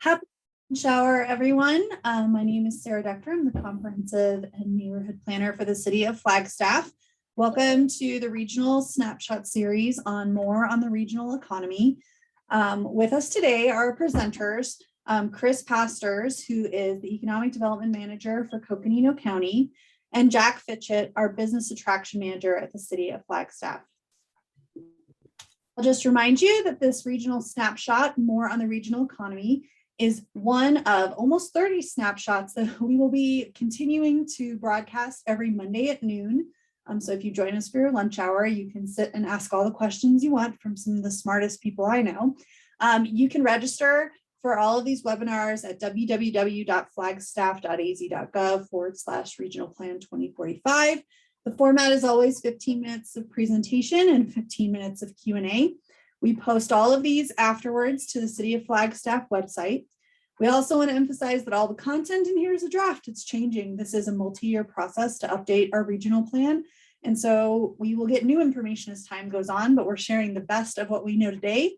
Happy shower, everyone. My name is Sarah Decker. I'm the Comprehensive and Neighborhood Planner for the City of Flagstaff. Welcome to the Regional Snapshot series on more on the regional economy. With us today are presenters, Chris Pastors, who is the Economic Development Manager for Coconino County, and Jack Fitchett, our Business Attraction Manager at the City of Flagstaff. I'll just remind you that this regional snapshot, more on the regional economy, is one of almost 30 snapshots that we will be continuing to broadcast every Monday at noon. So if you join us for your lunch hour, you can sit and ask all the questions you want from some of the smartest people I know. You can register for all of these webinars at www.flagstaff.az.gov/regional plan 2045. The format is always 15 minutes of presentation and 15 minutes of Q&A. We post all of these afterwards to the City of Flagstaff website. We also want to emphasize that all the content in here is a draft. It's changing. This is a multi-year process to update our regional plan. And so we will get new information as time goes on, but we're sharing the best of what we know today.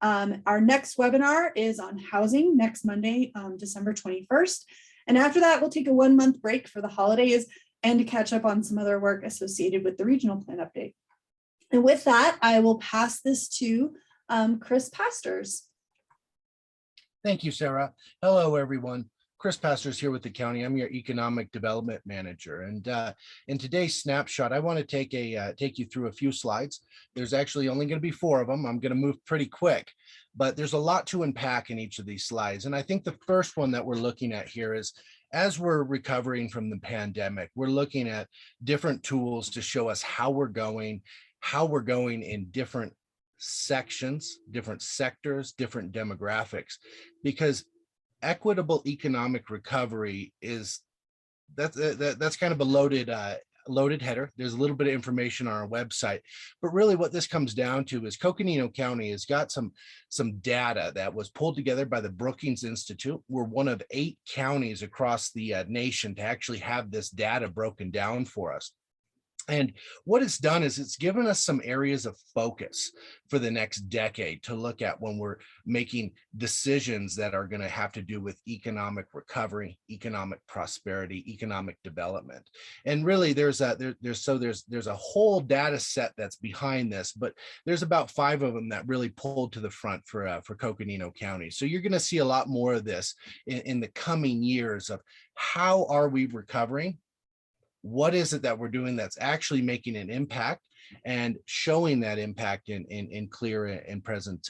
Our next webinar is on housing next Monday, December 21st. And after that, we'll take a 1-month break for the holidays and to catch up on some other work associated with the regional plan update. And with that, I will pass this to Chris Pastors. Thank you, Sarah. Hello, everyone. Chris Pastors here with the county. I'm your Economic Development Manager. And in today's snapshot, I want to take you through a few slides. There's actually only going to be 4 of them. I'm going to move pretty quick, but there's a lot to unpack in each of these slides. And I think the first one that we're looking at here is, as we're recovering from the pandemic, we're looking at different tools to show us how we're going in different sections, different sectors, different demographics, because equitable economic recovery that's kind of a loaded header. There's a little bit of information on our website, but really what this comes down to is Coconino County has got some data that was pulled together by the Brookings Institute. We're one of 8 counties across the nation to actually have this data broken down for us. And what it's done is it's given us some areas of focus for the next decade to look at when we're making decisions that are going to have to do with economic recovery, economic prosperity, economic development. And really there's a whole data set that's behind this, but there's about 5 of them that really pulled to the front for Coconino County. So you're going to see a lot more of this in the coming years of how are we recovering? What is it that we're doing that's actually making an impact and showing that impact in clear and present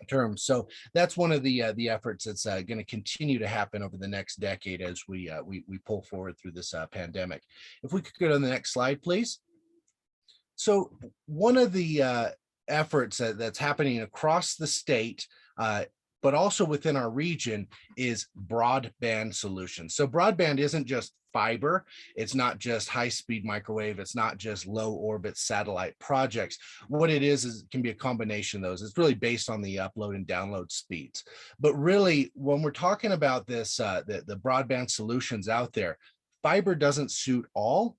terms. So that's one of the efforts that's going to continue to happen over the next decade as we pull forward through this pandemic. If we could go to the next slide, please. So one of the efforts that's happening across the state, but also within our region, is broadband solutions. So broadband isn't just fiber, it's not just high-speed microwave, it's not just low orbit satellite projects. What it is it can be a combination of those. It's really based on the upload and download speeds. But really, when we're talking about this, the broadband solutions out there, fiber doesn't suit all,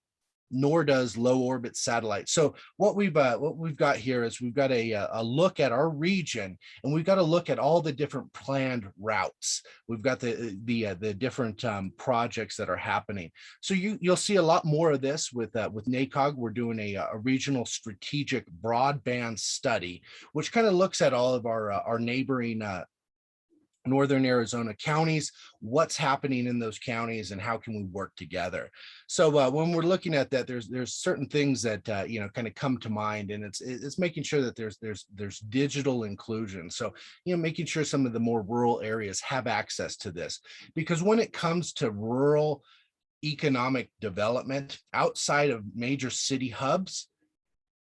nor does low orbit satellite. So what we've got here is we've got a look at our region, and we've got to look at all the different planned routes. We've got the different projects that are happening. So you'll see a lot more of this with NACOG. We're doing a regional strategic broadband study, which kind of looks at all of our neighboring Northern Arizona counties, what's happening in those counties, and how can we work together. So when we're looking at that, there's certain things that kind of come to mind, and it's making sure that there's digital inclusion. So making sure some of the more rural areas have access to this, because when it comes to rural economic development outside of major city hubs,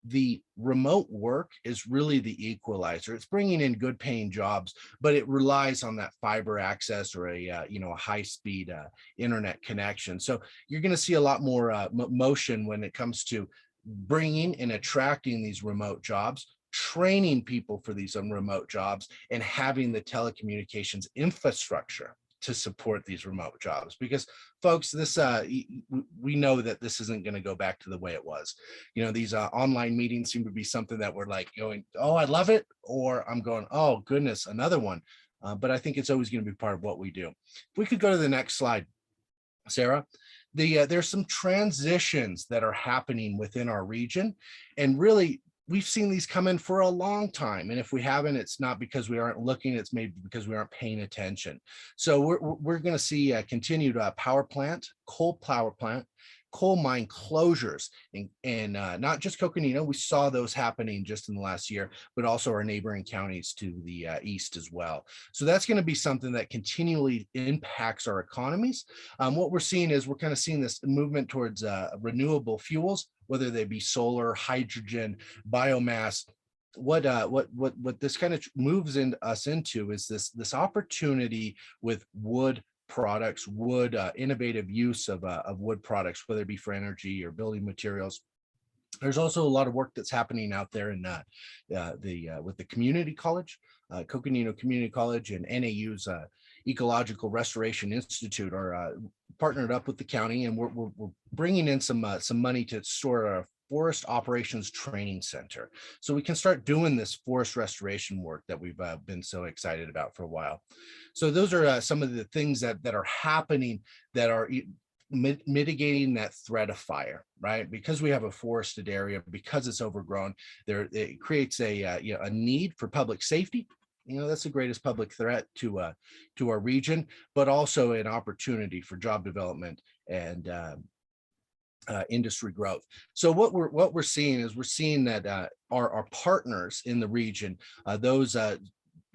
the remote work is really the equalizer. It's bringing in good paying jobs, but it relies on that fiber access or a high speed internet connection. So you're going to see a lot more motion when it comes to bringing and attracting these remote jobs, training people for these remote jobs, and having the telecommunications infrastructure to support these remote jobs. Because folks, this we know that this isn't going to go back to the way it was. These online meetings seem to be something that we're like going, oh, I love it, or I'm going, oh goodness, another one. but I think it's always going to be part of what we do. If we could go to the next slide, Sarah. There's some transitions that are happening within our region, and really we've seen these come in for a long time. And if we haven't, it's not because we aren't looking, it's maybe because we aren't paying attention. So we're going to see a continued coal power plant, coal mine closures, and not just Coconino. We saw those happening just in the last year, but also our neighboring counties to the east as well. So that's going to be something that continually impacts our economies. What we're seeing is we're kind of seeing this movement towards renewable fuels, whether they be solar, hydrogen, biomass. What this kind of moves us into is this opportunity with wood products, innovative use of wood products, whether it be for energy or building materials. There's also a lot of work that's happening out there in with the community college, Coconino Community College, and NAU's Ecological Restoration Institute are partnered up with the county, and we're bringing in some money to store a forest operations training center, so we can start doing this forest restoration work that we've been so excited about for a while. So those are some of the things that are happening that are mitigating that threat of fire, right? Because we have a forested area, because it's overgrown, it creates a need for public safety. That's the greatest public threat to our region, but also an opportunity for job development and industry growth. So what we're seeing is that our partners in the region, those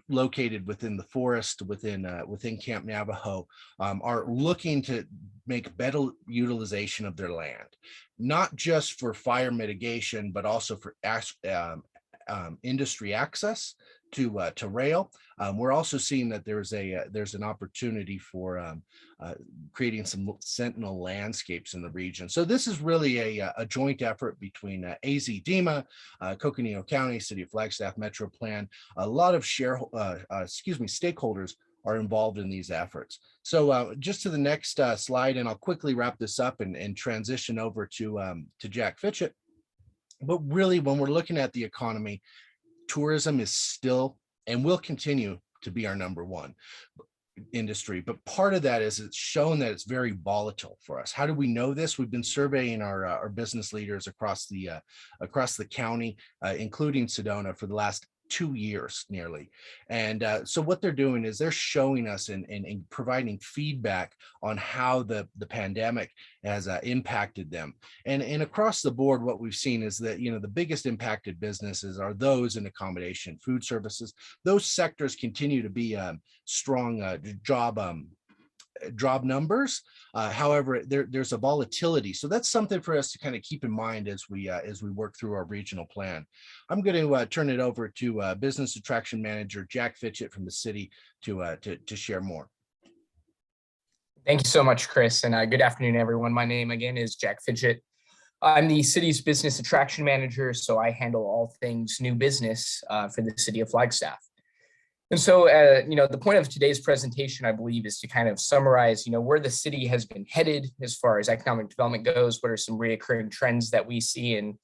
located within the forest, within Camp Navajo, are looking to make better utilization of their land, not just for fire mitigation, but also for industry access to rail. We're also seeing that there's an opportunity for creating some sentinel landscapes in the region. So this is really a joint effort between AZ-DEMA, Coconino County, City of Flagstaff, Metro Plan. A lot of stakeholders are involved in these efforts. So just to the next slide, and I'll quickly wrap this up and transition over to Jack Fitchett. But really, when we're looking at the economy, tourism is still and will continue to be our number one industry. But part of that is it's shown that it's very volatile for us. How do we know this? We've been surveying our business leaders across the county, including Sedona, for the last 2 years nearly. And so what they're doing is they're showing us and providing feedback on how the pandemic has impacted them. And across the board, what we've seen is that, the biggest impacted businesses are those in accommodation, food services. Those sectors continue to be strong job numbers. However, there's a volatility. So that's something for us to kind of keep in mind as we work through our regional plan. I'm going to turn it over to Business Attraction Manager Jack Fitchett from the city to share more. Thank you so much, Chris, and good afternoon, everyone. My name again is Jack Fitchett. I'm the city's Business Attraction Manager, so I handle all things new business for the city of Flagstaff. And so, the point of today's presentation, I believe, is to kind of summarize, where the city has been headed as far as economic development goes, what are some reoccurring trends that we see, and,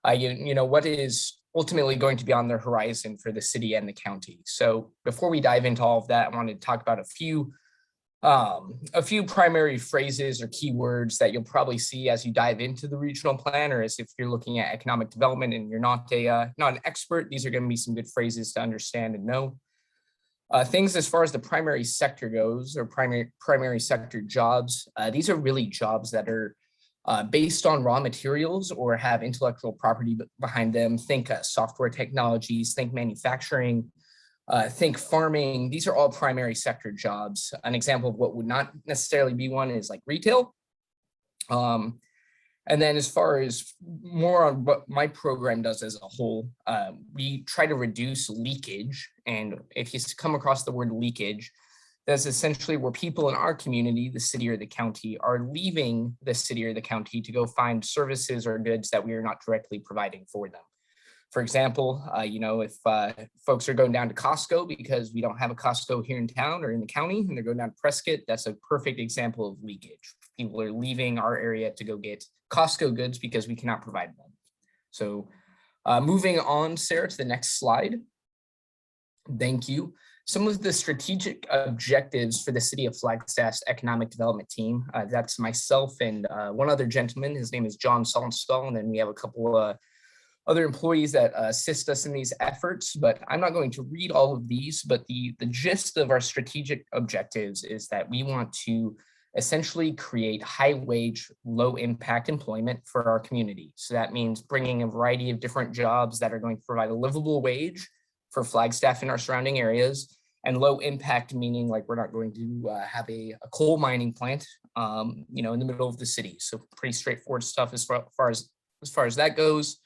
what is ultimately going to be on the horizon for the city and the county. So before we dive into all of that, I wanted to talk about a few primary phrases or keywords that you'll probably see as you dive into the regional plan, or as if you're looking at economic development and you're not an expert. These are going to be some good phrases to understand and know. Things as far as the primary sector goes, or primary sector jobs, these are really jobs that are based on raw materials or have intellectual property behind them. Think software technologies, think manufacturing, think farming. These are all primary sector jobs. An example of what would not necessarily be one is like retail. And then as far as more on what my program does as a whole, we try to reduce leakage. And if you come across the word leakage, that's essentially where people in our community, the city or the county, are leaving the city or the county to go find services or goods that we are not directly providing for them. For example, if folks are going down to Costco because we don't have a Costco here in town or in the county, and they're going down to Prescott, that's a perfect example of leakage. People are leaving our area to go get Costco goods because we cannot provide them. So moving on, Sarah, to the next slide. Thank you. some of the strategic objectives for the City of Flagstaff's economic development team. That's myself and one other gentleman. His name is John Saltonstall, and then we have a couple other employees that assist us in these efforts. But I'm not going to read all of these, but the gist of our strategic objectives is that we want to essentially create high wage, low impact employment for our community. So that means bringing a variety of different jobs that are going to provide a livable wage for Flagstaff in our surrounding areas, and low impact meaning like we're not going to have a coal mining plant, in the middle of the city. So pretty straightforward stuff as far as that goes.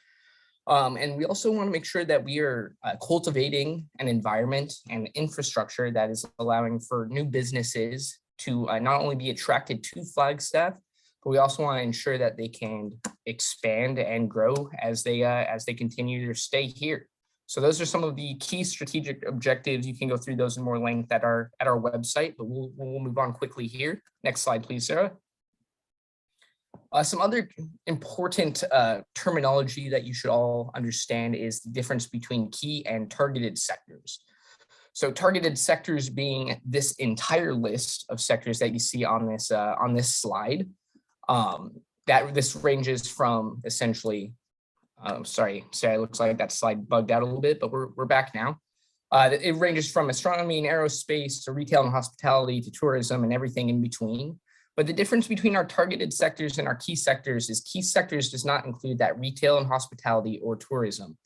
And we also want to make sure that we are cultivating an environment and infrastructure that is allowing for new businesses to not only be attracted to Flagstaff, but we also want to ensure that they can expand and grow as they continue to stay here. So those are some of the key strategic objectives. You can go through those in more length at our website, but we'll move on quickly here. Next slide, please, Sarah. Some other important terminology that you should all understand is the difference between key and targeted sectors. So targeted sectors being this entire list of sectors that you see on this slide. That this ranges from essentially, sorry, it looks like that slide bugged out a little bit, but we're back now. It ranges from astronomy and aerospace to retail and hospitality to tourism and everything in between. But the difference between our targeted sectors and our key sectors is key sectors does not include that retail and hospitality or tourism.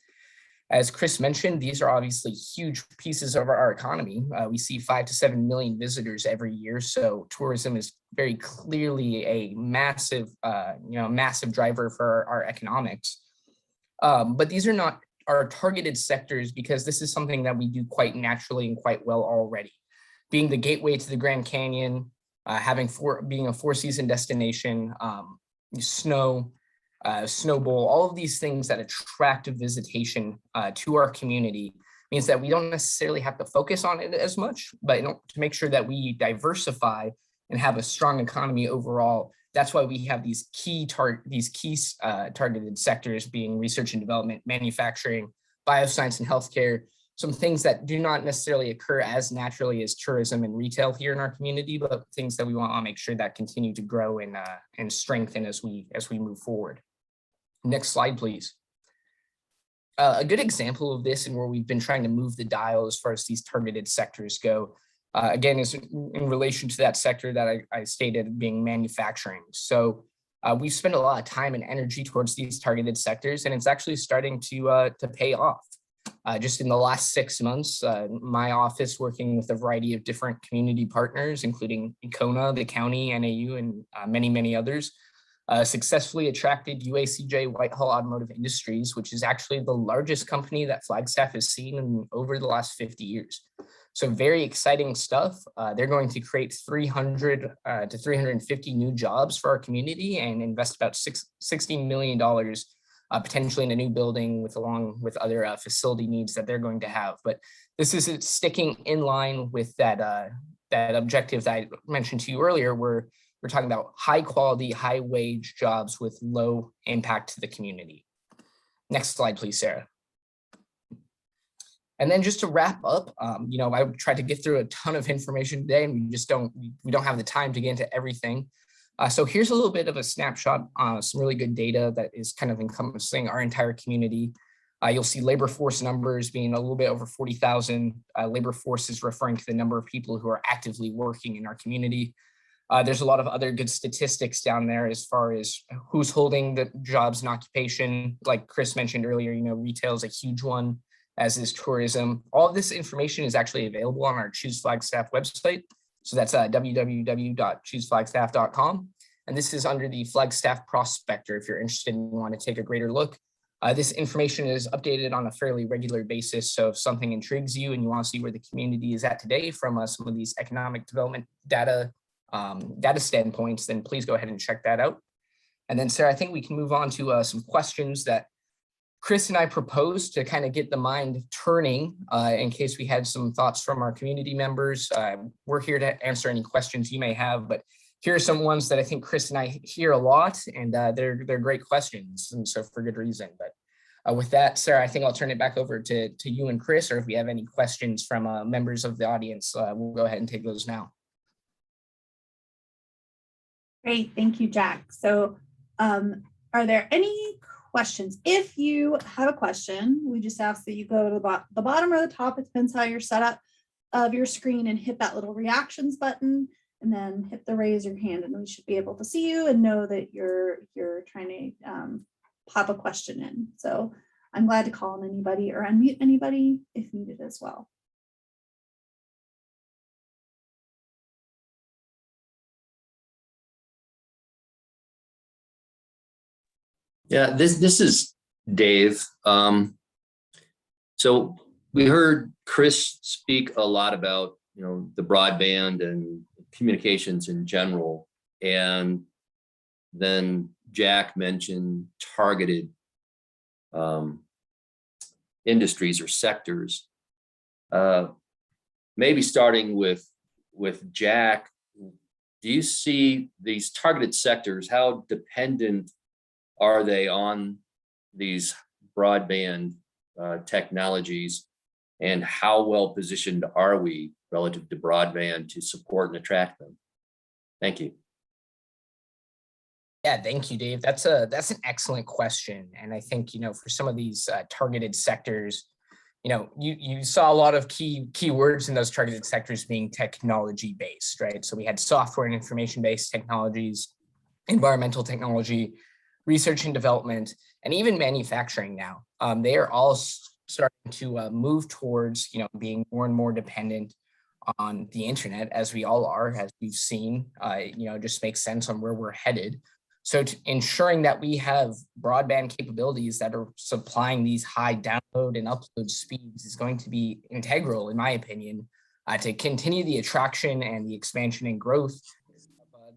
As Chris mentioned, these are obviously huge pieces of our economy. We see 5 to 7 million visitors every year. So tourism is very clearly a massive driver for our economics. But these are not our targeted sectors because this is something that we do quite naturally and quite well already. Being the gateway to the Grand Canyon, being a four-season destination, snow, Snow Bowl, all of these things that attract visitation to our community means that we don't necessarily have to focus on it as much, but to make sure that we diversify and have a strong economy overall. That's why we have these key targeted sectors being research and development, manufacturing, bioscience and healthcare, some things that do not necessarily occur as naturally as tourism and retail here in our community, but things that we want to make sure that continue to grow and strengthen as we move forward. Next slide, please. A good example of this and where we've been trying to move the dial as far as these targeted sectors go, again, is in relation to that sector that I stated being manufacturing. So we've spent a lot of time and energy towards these targeted sectors, and it's actually starting to pay off. Just in the last 6 months, my office working with a variety of different community partners, including Econa, the county, NAU, and many, many others, successfully attracted UACJ Whitehall Automotive Industries, which is actually the largest company that Flagstaff has seen in over the last 50 years. So very exciting stuff. They're going to create 300 to 350 new jobs for our community and invest about $16 million potentially in a new building along with other facility needs that they're going to have. But this is sticking in line with that objective that I mentioned to you earlier, where we're talking about high quality, high wage jobs with low impact to the community. Next slide, please, Sarah. And then just to wrap up, I tried to get through a ton of information today, and we don't have the time to get into everything. So here's a little bit of a snapshot, some really good data that is kind of encompassing our entire community. You'll see labor force numbers being a little bit over 40,000. Labor force is referring to the number of people who are actively working in our community. There's a lot of other good statistics down there as far as who's holding the jobs and occupation. Like Chris mentioned earlier, retail is a huge one, as is tourism. All of this information is actually available on our Choose Flagstaff website. So that's www.chooseflagstaff.com. And this is under the Flagstaff Prospector if you're interested and want to take a greater look. This information is updated on a fairly regular basis. So if something intrigues you and you want to see where the community is at today from some of these economic development data standpoints, then please go ahead and check that out. And then, Sarah, I think we can move on to some questions that Chris and I proposed to kind of get the mind turning in case we had some thoughts from our community members. We're here to answer any questions you may have, but here are some ones that I think Chris and I hear a lot, and they're great questions, and so for good reason. But With that, Sarah, I think I'll turn it back over to you and Chris, or if we have any questions from members of the audience, we'll go ahead and take those now. Great, thank you, Jack. So are there any questions? If you have a question, we just ask that you go to the bottom or the top, it depends how you're set up, of your screen and hit that little reactions button and then hit the raise your hand, and we should be able to see you and know that you're trying to pop a question in. So I'm glad to call on anybody or unmute anybody if needed as well. Yeah, this is Dave. So we heard Chris speak a lot about, the broadband and communications in general. And then Jack mentioned targeted industries or sectors. Maybe starting with Jack, do you see these targeted sectors, how dependent are they on these broadband technologies, and how well positioned are we relative to broadband to support and attract them? Thank you. Yeah, thank you, Dave. That's an excellent question. And I think, for some of these targeted sectors, you saw a lot of key words in those targeted sectors being technology based, right? So we had software and information based technologies, environmental technology, research and development, and even manufacturing now. They are all starting to move towards, being more and more dependent on the internet, as we all are, as we've seen. Just makes sense on where we're headed. So ensuring that we have broadband capabilities that are supplying these high download and upload speeds is going to be integral, in my opinion, to continue the attraction and the expansion and growth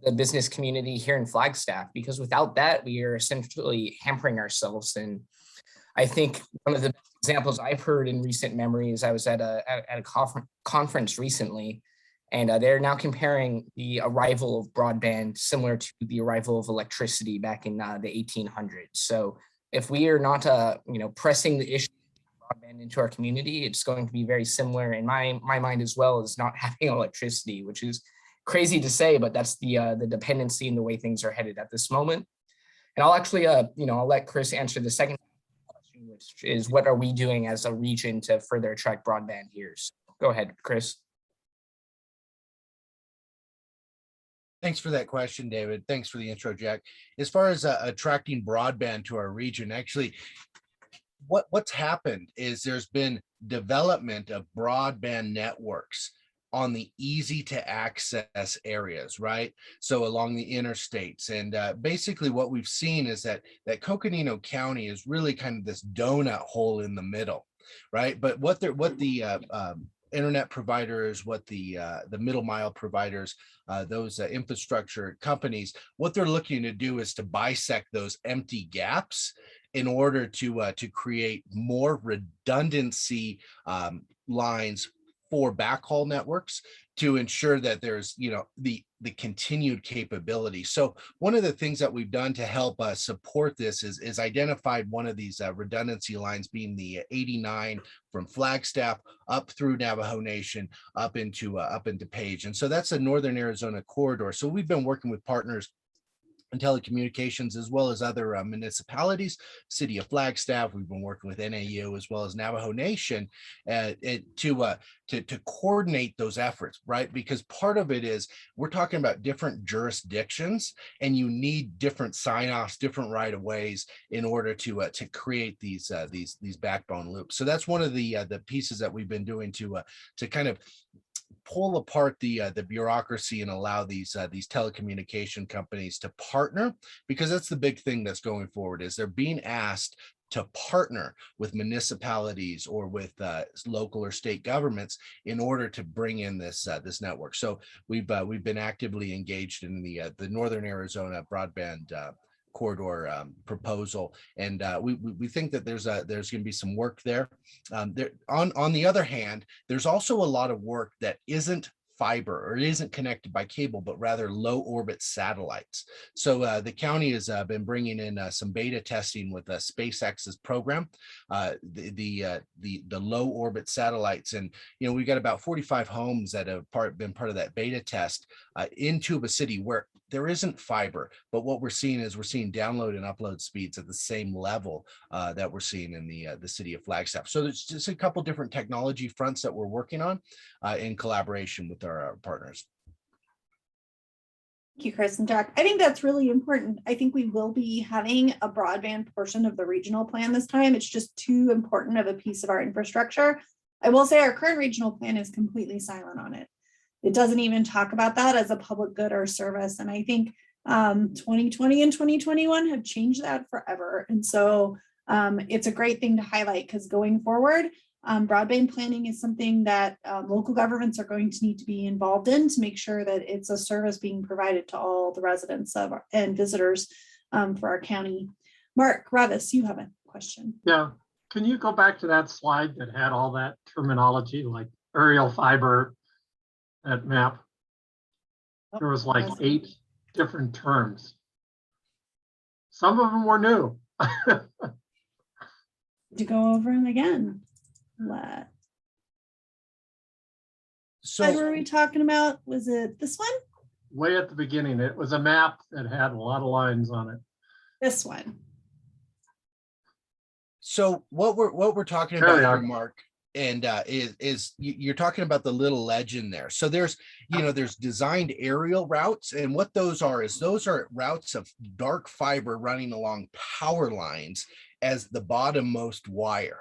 the business community here in Flagstaff, because without that, we are essentially hampering ourselves. And I think one of the best examples I've heard in recent memory is I was at a conference recently, and they're now comparing the arrival of broadband similar to the arrival of electricity back in the 1800s. So if we are not, pressing the issue of broadband into our community, it's going to be very similar in my mind as well as not having electricity, which is crazy to say, but that's the dependency and the way things are headed at this moment. And I'll actually, I'll let Chris answer the second question, which is what are we doing as a region to further attract broadband here? So go ahead, Chris. Thanks for that question, David. Thanks for the intro, Jack. As far as attracting broadband to our region, actually, what's happened is there's been development of broadband networks on the easy to access areas, right? So along the interstates. And basically what we've seen is that Coconino County is really kind of this donut hole in the middle, right? But what the internet providers, what the middle mile providers, those infrastructure companies, what they're looking to do is to bisect those empty gaps in order to create more redundancy lines for backhaul networks to ensure that there's the continued capability. So one of the things that we've done to help support this is identified one of these redundancy lines being the 89 from Flagstaff up through Navajo Nation up into Page. And so that's a Northern Arizona corridor. So we've been working with partners and telecommunications, as well as other municipalities, City of Flagstaff. We've been working with NAU as well as Navajo Nation to coordinate those efforts, right? Because part of it is we're talking about different jurisdictions, and you need different sign-offs, different right-of-ways in order to create these backbone loops. So that's one of the pieces that we've been doing to kind of pull apart the bureaucracy and allow these telecommunication companies to partner, because that's the big thing that's going forward is they're being asked to partner with municipalities or with local or state governments in order to bring in this network. So we've been actively engaged in the Northern Arizona broadband corridor proposal, and we think that there's going to be some work there. On the other hand, there's also a lot of work that isn't fiber, or it isn't connected by cable, but rather low orbit satellites. So the county has been bringing in some beta testing with SpaceX's program, the low orbit satellites. And, we've got about 45 homes that have been part of that beta test in Tuba City, where there isn't fiber, but what we're seeing is download and upload speeds at the same level that we're seeing in the city of Flagstaff. So there's just a couple different technology fronts that we're working on in collaboration with our partners. Thank you, Chris and Jack. I think that's really important. I think we will be having a broadband portion of the regional plan this time. It's just too important of a piece of our infrastructure. I will say our current regional plan is completely silent on it. It doesn't even talk about that as a public good or service. And I think 2020 and 2021 have changed that forever. And so it's a great thing to highlight, because going forward, broadband planning is something that local governments are going to need to be involved in to make sure that it's a service being provided to all the residents and visitors for our county. Mark Ravis, you have a question. Yeah, can you go back to that slide that had all that terminology, like aerial fiber, that map? There was like 8 different terms. Some of them were new. To go over them again. What slide were we talking about? Was it this one? Way at the beginning, it was a map that had a lot of lines on it. This one. So what we're talking about here, Mark, and is you're talking about the little legend there. So there's designed aerial routes, and what those are routes of dark fiber running along power lines as the bottommost wire,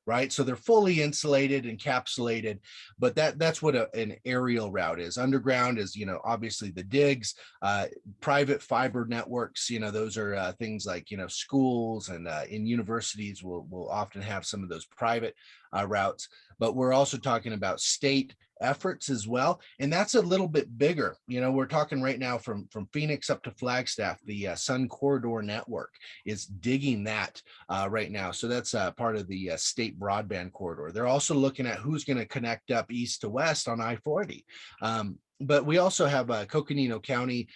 right? So they're fully insulated, encapsulated, but that's what an aerial route is. Underground is, obviously the digs, private fiber networks, those are things like, schools and in universities will often have some of those private routes, but we're also talking about state efforts as well. And that's a little bit bigger. We're talking right now from Phoenix up to Flagstaff, the Sun Corridor Network is digging that right now. So that's part of the state broadband corridor. They're also looking at who's going to connect up east to west on I-40. But we also have Coconino County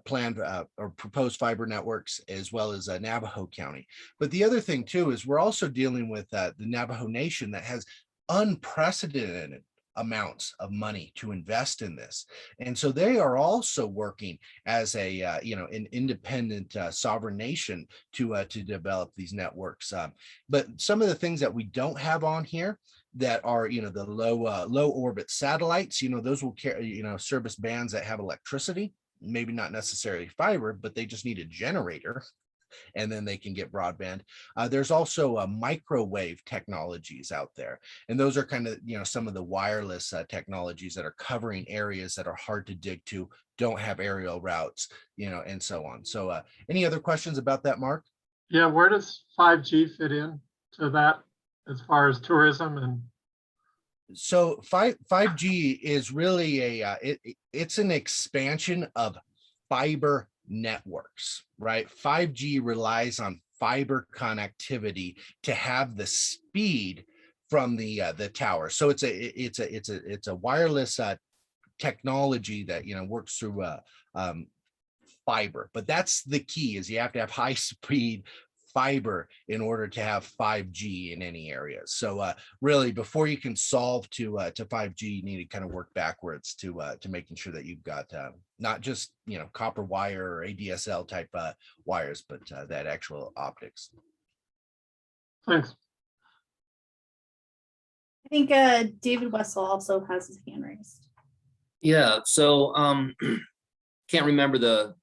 planned or proposed fiber networks, as well as Navajo County. But the other thing too is we're also dealing with the Navajo Nation that has unprecedented amounts of money to invest in this, and so they are also working as a an independent sovereign nation to develop these networks. But some of the things that we don't have on here that are the low orbit satellites, those will carry service bands that have electricity, maybe not necessarily fiber, but they just need a generator, and then they can get broadband. There's also microwave technologies out there, and those are kind of some of the wireless technologies that are covering areas that are hard to dig to, don't have aerial routes, and so on. So any other questions about that, Mark? Yeah, where does 5G fit in to that as far as tourism? And so 5G is really it's an expansion of fiber networks, right? 5G relies on fiber connectivity to have the speed from the tower. So it's a wireless technology that works through fiber. But that's the key, is you have to have high speed fiber in order to have 5G in any area. So really, before you can solve to 5G, you need to kind of work backwards to making sure that you've got not just copper wire or ADSL type wires, but that actual optics. thanks. I think David Wessel also has his hand raised. Yeah, so can't remember the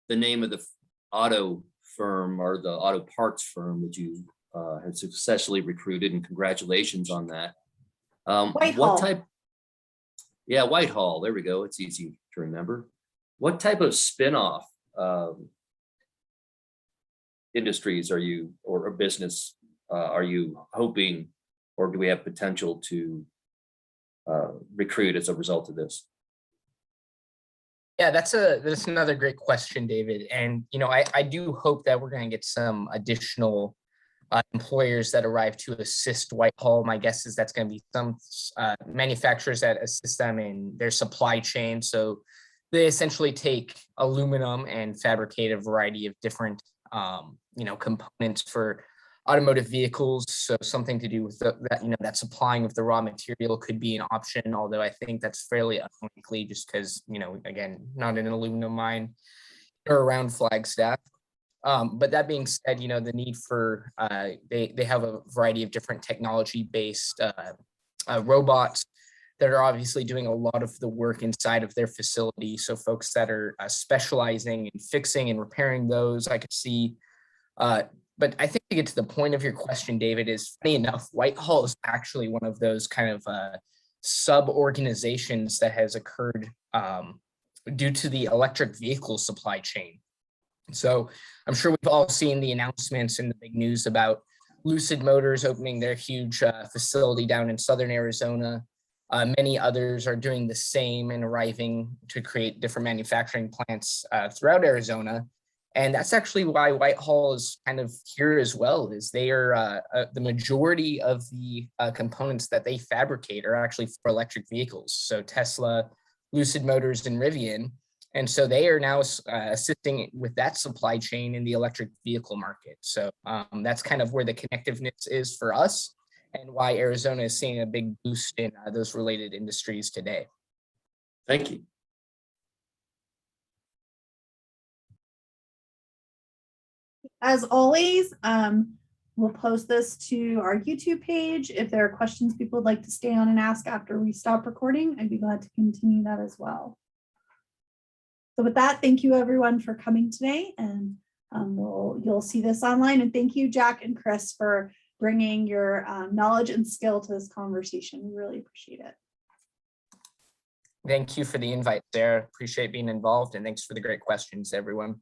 name of the auto firm or the auto parts firm that you have successfully recruited, and congratulations on that. Whitehall. What type? Yeah, Whitehall. There we go. It's easy to remember. What type of spinoff industries are you, or business are you hoping, or do we have potential to recruit as a result of this? Yeah, that's another great question, David. And I do hope that we're going to get some additional employers that arrive to assist Whitehall. My guess is that's going to be some manufacturers that assist them in their supply chain. So they essentially take aluminum and fabricate a variety of different, components for automotive vehicles. So something to do with that supplying of the raw material could be an option, although I think that's fairly unlikely just because, again, not an aluminum mine or around Flagstaff. But that being said, the need for, they have a variety of different technology-based robots that are obviously doing a lot of the work inside of their facility. So folks that are specializing in fixing and repairing those, I could see. But I think to get to the point of your question, David, is funny enough, Whitehall is actually one of those kind of sub-organizations that has occurred due to the electric vehicle supply chain. So I'm sure we've all seen the announcements in the big news about Lucid Motors opening their huge facility down in southern Arizona. Many others are doing the same and arriving to create different manufacturing plants throughout Arizona. And that's actually why Whitehall is kind of here as well, is they are the majority of the components that they fabricate are actually for electric vehicles. So Tesla, Lucid Motors, and Rivian. And so they are now assisting with that supply chain in the electric vehicle market. So that's kind of where the connectiveness is for us and why Arizona is seeing a big boost in those related industries today. Thank you. As always, we'll post this to our YouTube page. If there are questions people would like to stay on and ask after we stop recording, I'd be glad to continue that as well. So with that, thank you everyone for coming today, and you'll see this online. And thank you, Jack and Chris, for bringing your knowledge and skill to this conversation. We really appreciate it. Thank you for the invite, Sarah. Appreciate being involved, and thanks for the great questions, everyone.